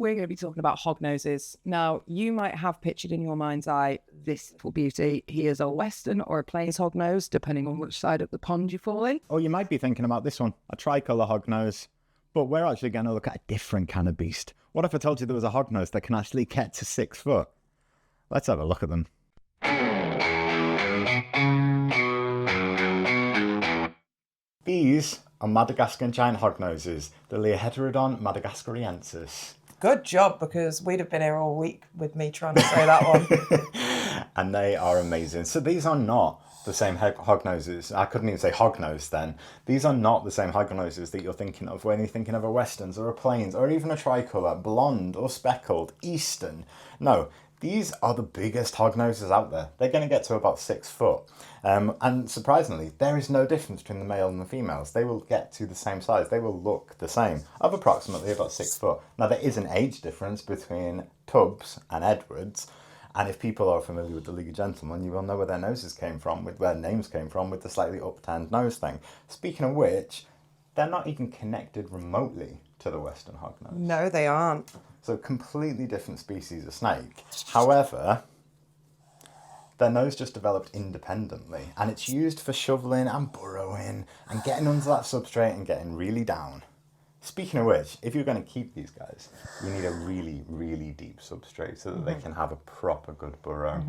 we're going to be talking about hognoses. Now, you might have pictured in your mind's eye this little beauty. He is a Western or a plains hognose, depending on which side of the pond you fall in. Or you might be thinking about this one, a tricolour hognose. But we're actually going to look at a different kind of beast. What if I told you there was a hognose that can actually get to 6 foot? Let's have a look at them. These are Madagascan giant hognoses, the Leoheterodon madagascariensis. Good job, because we'd have been here all week with me trying to say that one. And they are amazing. So these are not the same hognoses. I couldn't even say hognose then. These are not the same hognoses that you're thinking of when you're thinking of a Westerns or a Plains or even a tricolour, blonde or speckled, Eastern. No, these are the biggest hognoses out there. They're going to get to about 6 foot. And surprisingly, there is no difference between the male and the females. They will get to the same size. They will look the same, of approximately about 6 foot. Now, there is an age difference between Tubbs and Edwards. And if people are familiar with the League of Gentlemen, you will know where their noses came from, with where names came from, with the slightly upturned nose thing. Speaking of which, they're not even connected remotely to the Western hognose. No, they aren't. So completely different species of snake. However, their nose just developed independently, and it's used for shoveling and burrowing and getting under that substrate and getting really down. Speaking of which, if you're going to keep these guys, you need a really, really deep substrate so that they can have a proper good burrow.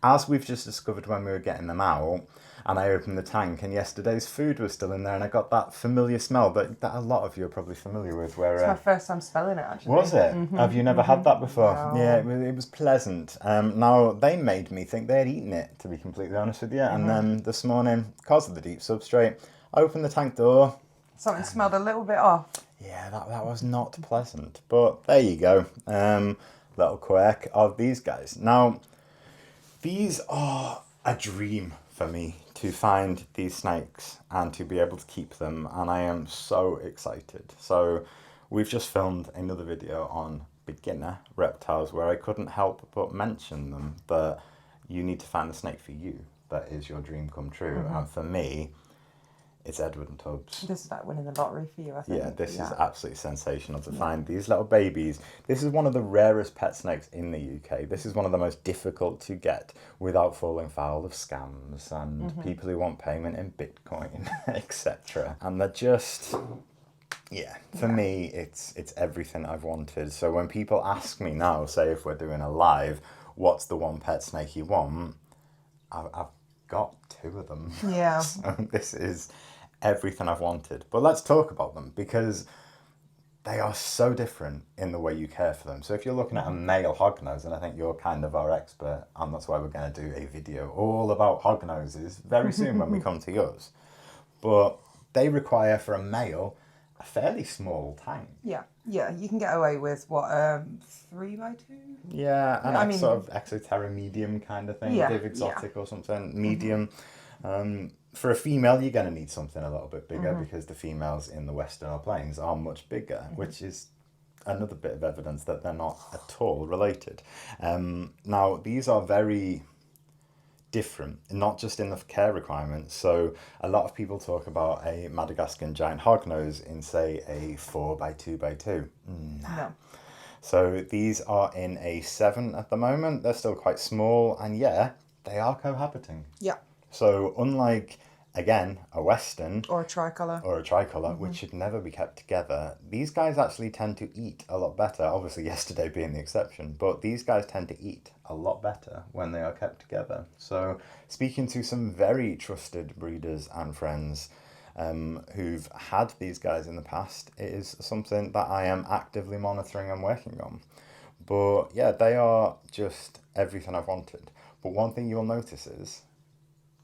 As we've just discovered when we were getting them out, and I opened the tank and yesterday's food was still in there, and I got that familiar smell that a lot of you are probably familiar with. Where It's my first time spelling it, actually. was it? Have you never had that before? No. Yeah, it was pleasant. Now, they made me think they had eaten it, to be completely honest with you. And then this morning, because of the deep substrate, I opened the tank door. Something smelled a little bit off. Yeah, that was not pleasant. But there you go. Little quirk of these guys. Now, these are a dream for me to find these snakes and to be able to keep them. And I am so excited. So we've just filmed another video on beginner reptiles where I couldn't help but mention them, that you need to find the snake for you that is your dream come true. And for me, it's Edward and Tubbs. This is like winning the lottery for you, I think. Yeah, this is absolutely sensational to find these little babies. This is one of the rarest pet snakes in the UK. This is one of the most difficult to get without falling foul of scams and people who want payment in Bitcoin, etc. And they're just, for me, it's everything I've wanted. So when people ask me now, say if we're doing a live, what's the one pet snake you want? I've got 2 of them. Yeah. So this is everything I've wanted. But let's talk about them, because they are so different in the way you care for them. So if you're looking at a male hognose, and I think you're kind of our expert, and that's why we're going to do a video all about hognoses very soon when we come to yours. But they require, for a male, a fairly small tank. Yeah, you can get away with, 3x2? Yeah, and sort of Exoterra medium kind of thing, Div Exotic or something, medium. For a female, you're going to need something a little bit bigger because the females in the Western or Plains are much bigger, which is another bit of evidence that they're not at all related. Now, these are very different, not just in the care requirements. So a lot of people talk about a Madagascan giant hognose in, say, a 4x2x2. No. So these are in a 7 at the moment. They're still quite small, and they are cohabiting. Yeah. So unlike, again, a Western Or a tricolour. Which should never be kept together, these guys actually tend to eat a lot better, obviously yesterday being the exception, but these guys tend to eat a lot better when they are kept together. So speaking to some very trusted breeders and friends who've had these guys in the past, it is something that I am actively monitoring and working on. But yeah, they are just everything I've wanted. But one thing you'll notice is,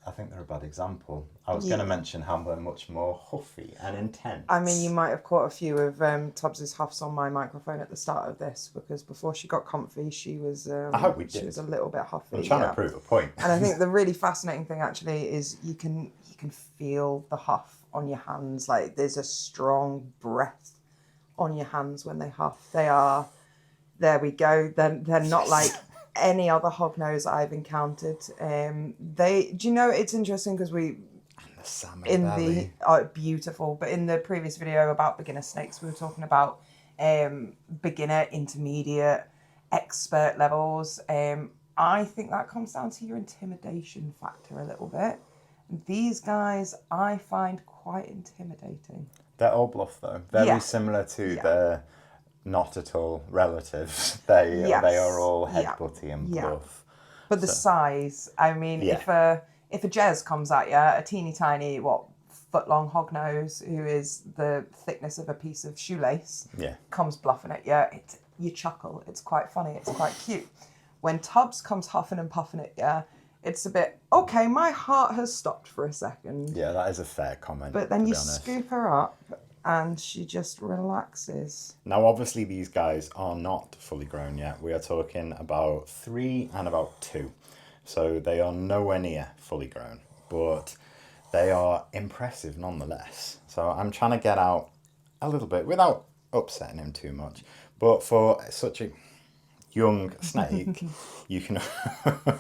I think they're a bad example. I was going to mention how they're much more huffy and intense. I mean, you might have caught a few of Tubbs's huffs on my microphone at the start of this, because before she got comfy, she was. I hope we did. She was a little bit huffy. I'm trying to prove a point. And I think the really fascinating thing actually is you can feel the huff on your hands. Like, there's a strong breath on your hands when they huff. They are. There we go. They're not like any other hognose I've encountered. Do you know, it's interesting because Salmon belly. beautiful, but in the previous video about beginner snakes, we were talking about beginner, intermediate, expert levels. I think that comes down to your intimidation factor a little bit. These guys I find quite intimidating. They're all bluff though. Very similar to their not at all relatives. They are all headbutty and bluff. But the size, I mean, if a Jez comes at you, a teeny tiny, foot long hognose, who is the thickness of a piece of shoelace, comes bluffing at you, you chuckle. It's quite funny. It's quite cute. When Tubbs comes huffing and puffing at you, it's a bit, okay, my heart has stopped for a second. Yeah, that is a fair comment. But then you scoop her up and she just relaxes. Now, obviously, these guys are not fully grown yet. We are talking about 3 and about 2. So they are nowhere near fully grown, but they are impressive nonetheless. So I'm trying to get out a little bit without upsetting him too much. But for such a young snake, you can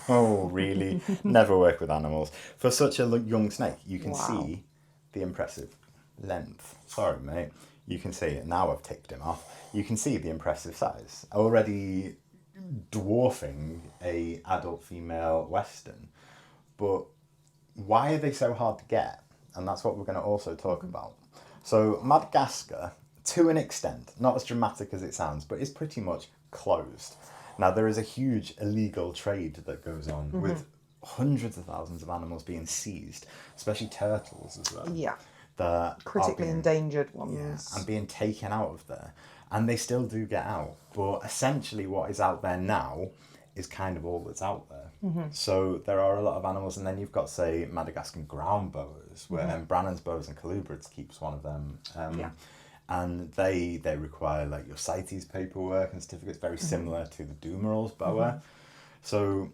really never work with animals. For such a young snake, you can see the impressive length. Sorry, mate. You can see it. Now I've ticked him off. You can see the impressive size. Already dwarfing a adult female Western. But why are they so hard to get? And that's what we're going to also talk about. So Madagascar, to an extent, not as dramatic as it sounds, but is pretty much closed. Now, there is a huge illegal trade that goes on with hundreds of thousands of animals being seized, especially turtles as well. Yeah. That critically endangered ones. Yeah, and being taken out of there. And they still do get out. But essentially what is out there now is kind of all that's out there. So there are a lot of animals, and then you've got, say, Madagascan ground boas, where Brannan's boas and colubrids keeps one of them. And they require like your CITES paperwork and certificates, very similar to the Dumeral's boa. So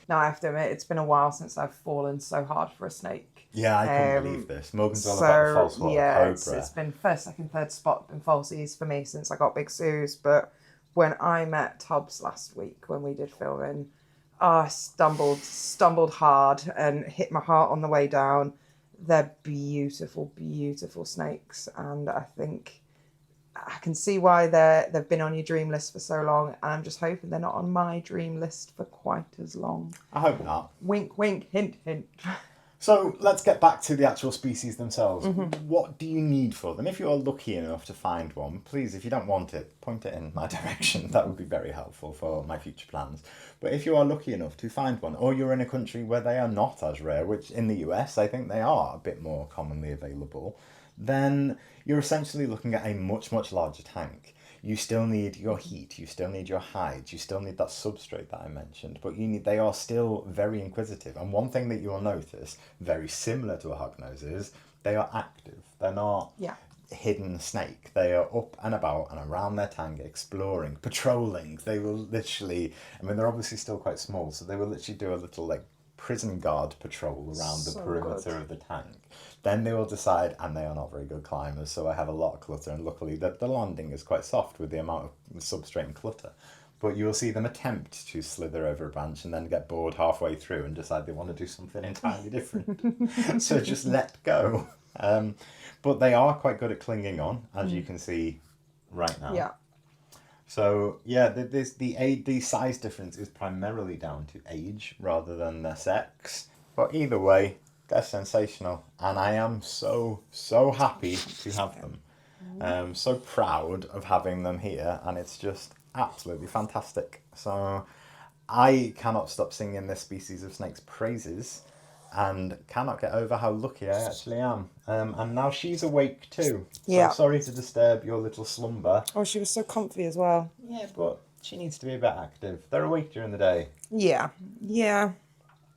now I have to admit, it's been a while since I've fallen so hard for a snake. Yeah, I couldn't believe this. Morgan's all about the false water cobra. It's been first, second, third spot and falsies for me since I got Big Sue's. But when I met Tubbs last week when we did filming, I stumbled hard and hit my heart on the way down. They're beautiful, beautiful snakes, and I think I can see why they've been on your dream list for so long, and I'm just hoping they're not on my dream list for quite as long. I hope not. Wink, wink, hint, hint. So let's get back to the actual species themselves. What do you need for them? If you're lucky enough to find one, please, if you don't want it, point it in my direction. That would be very helpful for my future plans. But if you are lucky enough to find one, or you're in a country where they are not as rare, which in the US I think they are a bit more commonly available, then you're essentially looking at a much, much larger tank. You still need your heat, you still need your hides, you still need that substrate that I mentioned, but they are still very inquisitive. And one thing that you will notice, very similar to a hognose, is they are active. They're not hidden snake. They are up and about and around their tank, exploring, patrolling. They will literally, I mean, they're obviously still quite small, so they will literally do a little like prison guard patrol around the perimeter of the tank. Then they will decide, and they are not very good climbers, so I have a lot of clutter, and luckily the landing is quite soft with the amount of substrate and clutter. But you will see them attempt to slither over a branch and then get bored halfway through and decide they want to do something entirely different. So just let go. But they are quite good at clinging on, as you can see right now. Yeah. So yeah, the size difference is primarily down to age rather than their sex. But either way, they're sensational, and I am so happy to have them. So proud of having them here, and it's just absolutely fantastic. So I cannot stop singing this species of snake's praises, and cannot get over how lucky I actually am. And now she's awake too. So Yeah. sorry to disturb your little slumber. Oh, she was so comfy as well. Yeah, but she needs to be a bit active. They're awake during the day. Yeah.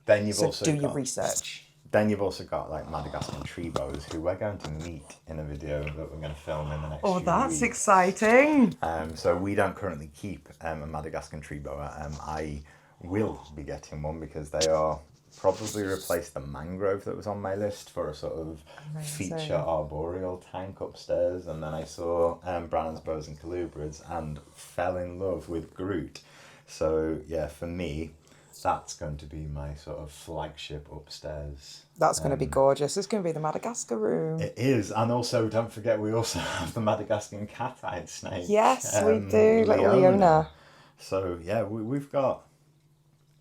Then you've So also do got, your research. Then you've also got like Madagascan tree boas, who we're going to meet in a video that we're going to film in the next few That's weeks. exciting. So we don't currently keep a Madagascan tree boa. I will be getting one because they are probably replace the mangrove that was on my list for a sort of feature arboreal tank upstairs. And then I saw Brannan's boas and colubrids and fell in love with Groot. So yeah, for me, That's going to be my sort of flagship upstairs. That's going to be gorgeous. It's going to be the Madagascar room. It is, and also don't forget we also have the Madagascan cat-eyed snake. Yes, we do, little Leona. So yeah, we've got.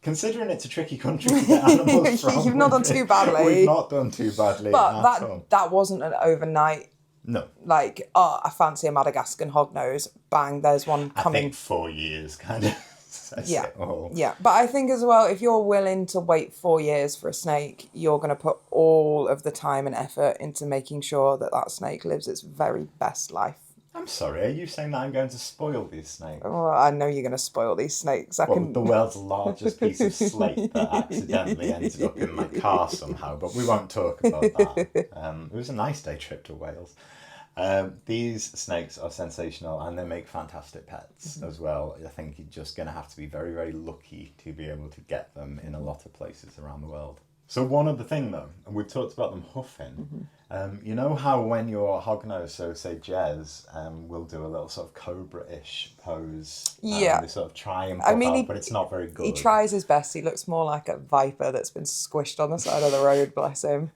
Considering it's a tricky country to get animals from, You've not done too badly. We've not done too badly. But that wasn't an overnight. No. Like, I fancy a Madagascan hognose. Bang, there's one coming. I think 4 years kind of says it all. Yeah, but I think as well, if you're willing to wait 4 years for a snake, you're going to put all of the time and effort into making sure that that snake lives its very best life. I'm sorry, are you saying that I'm going to spoil these snakes? Oh, I know you're going to spoil these snakes. The world's largest piece of slate that accidentally ended up in my car somehow, but we won't talk about that. It was a nice day trip to Wales. These snakes are sensational and they make fantastic pets as well. I think you're just going to have to be very, very lucky to be able to get them in a lot of places around the world. So one other thing though, and we've talked about them huffing, you know how when you're hognose, so say Jez, will do a little sort of cobra-ish pose. Yeah. They sort of try and pop out, but it's not very good. He tries his best. He looks more like a viper that's been squished on the side of the road, bless him.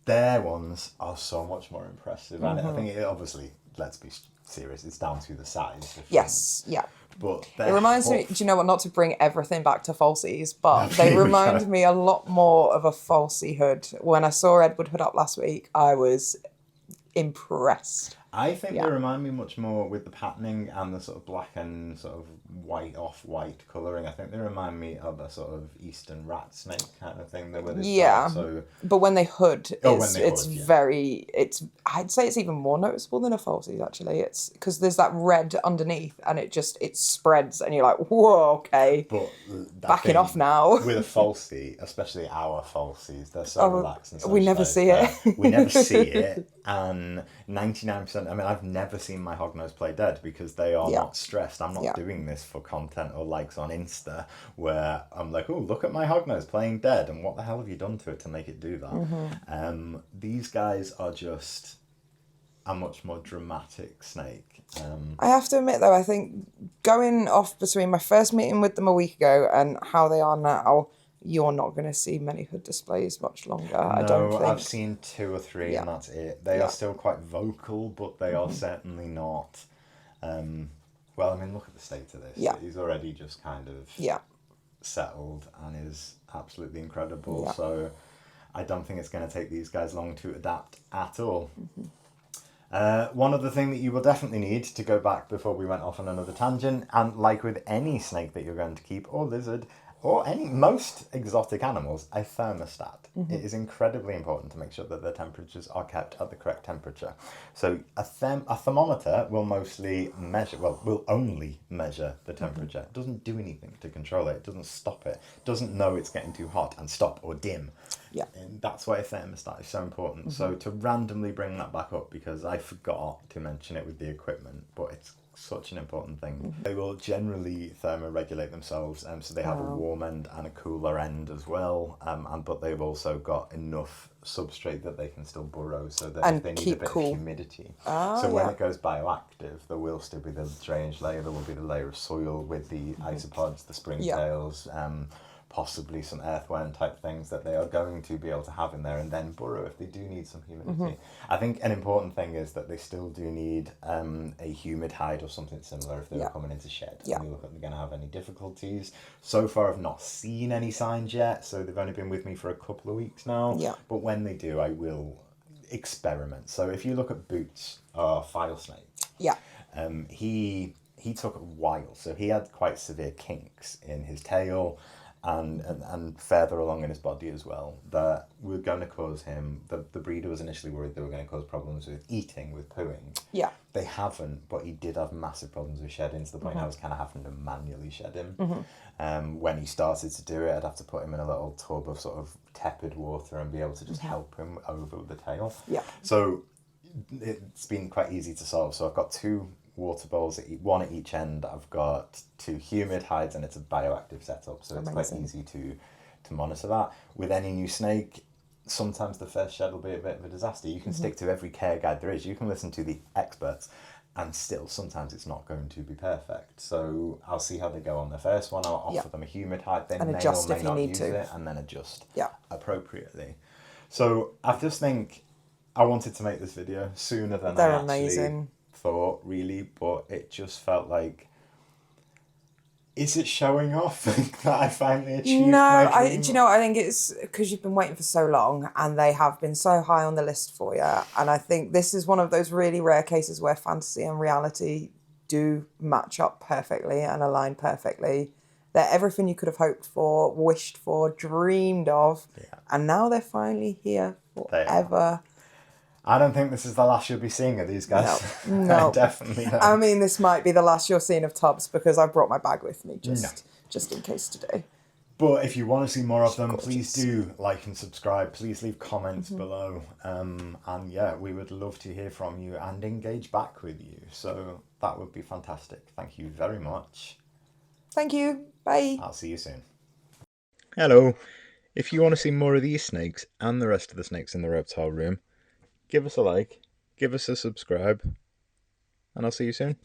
Their ones are so much more impressive. And I think it obviously, let's be serious, it's down to the size. Yes, yeah. But it reminds me, do you know what, not to bring everything back to falsies, but they remind me a lot more of a falsie hood. When I saw Edward Hood up last week, I was impressed. I think they remind me much more with the patterning and the sort of black and sort of white, off-white colouring. I think they remind me of a sort of eastern rat snake kind of thing. But when they hood, I'd say it's even more noticeable than a falsies actually. It's because there's that red underneath and it spreads and you're like, whoa, okay. But backing off now. With a falsie, especially our falsies, they're so relaxed and so we never see it. We never see it. And 99%, I mean, I've never seen my hognose play dead because they are not stressed. I'm not doing this for content or likes on Insta where I'm like, oh, look at my hognose playing dead and what the hell have you done to it to make it do that? These guys are just a much more dramatic snake. I have to admit though, I think going off between my first meeting with them a week ago and how they are now, you're not going to see many hood displays much longer. I don't think. I've seen 2 or 3 and that's it. They are still quite vocal, but they are certainly not. Well, I mean, look at the state of this. Yeah. He's already just kind of settled and is absolutely incredible. Yeah. So I don't think it's going to take these guys long to adapt at all. One other thing that you will definitely need to go back before we went off on another tangent, and like with any snake that you're going to keep, or lizard, or most exotic animals, a thermostat. It is incredibly important to make sure that the temperatures are kept at the correct temperature. So a thermometer will will only measure the temperature. It doesn't do anything to control it. It doesn't stop it. It doesn't know it's getting too hot and stop or dim. Yeah. And that's why a thermostat is so important. So to randomly bring that back up, because I forgot to mention it with the equipment, but it's such an important thing. They will generally thermoregulate themselves, so they have a warm end and a cooler end as well, but they've also got enough substrate that they can still burrow, so that if they need a bit of humidity. So when it goes bioactive, there will still be the drainage layer, there will be the layer of soil with the isopods, the springtails, possibly some earthworm type things that they are going to be able to have in there and then burrow if they do need some humidity. I think an important thing is that they still do need a humid hide or something similar if they're coming into shed. And you look at them going to have any difficulties. So far I've not seen any signs yet, so they've only been with me for a couple of weeks now. But when they do, I will experiment. So if you look at Boots, our file snake, he took a while. So he had quite severe kinks in his tail and further along in his body as well, that were going to cause him, the breeder was initially worried they were going to cause problems with eating, with pooing. They haven't, but he did have massive problems with shedding, to the point I was kind of having to manually shed him. When he started to do it, I'd have to put him in a little tub of sort of tepid water and be able to just help him over with the tail. So it's been quite easy to solve. So I've got 2 water bowls, one at each end. I've got 2 humid hides and it's a bioactive setup, so it's quite easy to monitor that. With any new snake, sometimes the first shed will be a bit of a disaster. You can stick to every care guide there is. You can listen to the experts. and still sometimes it's not going to be perfect. So I'll see how they go on the first one. I'll offer them a humid height. They And may adjust or may if you not need use to. it, and then adjust Yeah. appropriately. So I just think I wanted to make this video sooner than They're I actually amazing. thought, really, but it just felt like, is it showing off that I finally achieved my dream? Do you know what? I think it's because you've been waiting for so long and they have been so high on the list for you. And I think this is one of those really rare cases where fantasy and reality do match up perfectly and align perfectly. They're everything you could have hoped for, wished for, dreamed of. Yeah. And now they're finally here forever. I don't think this is the last you'll be seeing of these guys. No. Definitely not. I mean, this might be the last you're seeing of tubs because I've brought my bag with me just in case today. But if you want to see more of them, please do like and subscribe. Please leave comments below. And yeah, we would love to hear from you and engage back with you. So that would be fantastic. Thank you very much. Thank you. Bye. I'll see you soon. Hello. If you want to see more of these snakes and the rest of the snakes in the reptile room, give us a like, give us a subscribe, and I'll see you soon.